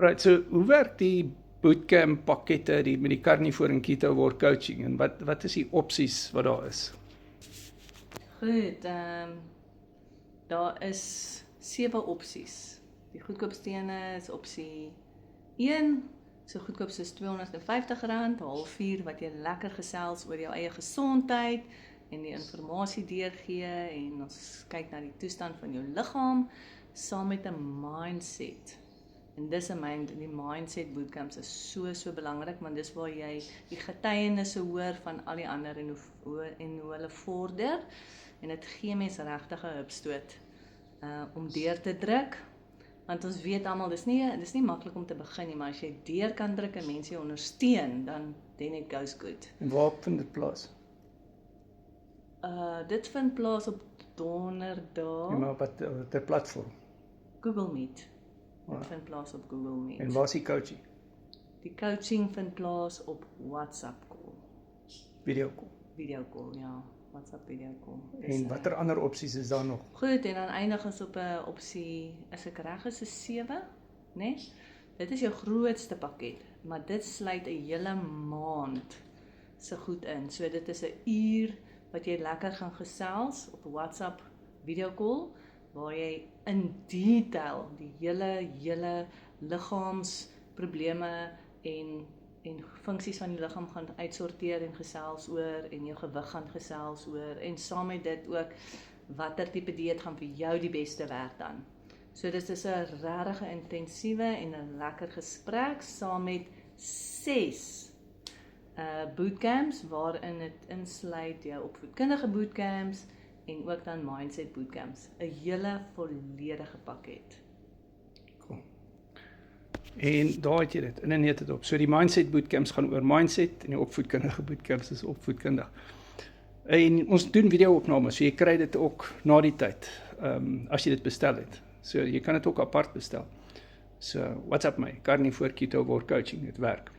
Right, so hoe werk die bootcamp pakkette met die Carnivore en Keto War coaching en wat is die opsies wat daar is? Goed, daar is 7 opsies. Die goedkoopste ene is opsie 1, so goedkoop soos R250, halfuur wat jy lekker gesels oor jou eie gesondheid en die inligting deurgee en ons kyk na die toestand van jou liggaam saam met 'n mindset. En dis die mindset bootcamps is so belangrik, want dis waar jy die getuienisse hoor van al die ander en hoe hulle vorder. En dit gee mense regtig 'n hupstoot om deur te druk. Want ons weet almal, dis nie maklik om te begin nie, maar as jy deur kan druk en mense jou ondersteun, then it goes good. En waar vind dit plaas? Dit vind plaas op donderdag. Ja, maar wat 'n platform? Google Meet. Dit vind plaas op Google Meet. En waar is die coaching? Die coaching vind plaas op WhatsApp call. Video call. Video call, ja. WhatsApp video call. En watter ander opsies is daar nog? Goed, en dan eindig ons op 'n opsie, as ek reg is 7, né? Dit is jou grootste pakket, maar dit sluit 'n hele maand se goed in. So dit is 'n uur wat jy lekker gaan gesels op 'n WhatsApp video call, waar jy in detail die hele liggaamsprobleme en funksies van die liggaam gaan uitsorteer en gesels oor, en jou gewig gaan gesels oor, en saam met dit ook watter tipe dieet gaan vir jou die beste werk dan. So dit is 'n regtig intensiewe en 'n lekker gesprek saam met 6 bootcamps, waarin dit insluit jou opvoedkundige bootcamps en ook dan mindset bootcamps. 'n hele volledige pakket. En daar het jy dit, in en het dit op. So die mindset bootcamps gaan oor mindset en die opvoedkundige bootcamps is opvoedkundig. En ons doen video-opnames, so jy kry dit ook na die tyd, as jy dit bestel het. So jy kan dit ook apart bestel. So, what's up my, Carnivore Keto War coaching, dit werk.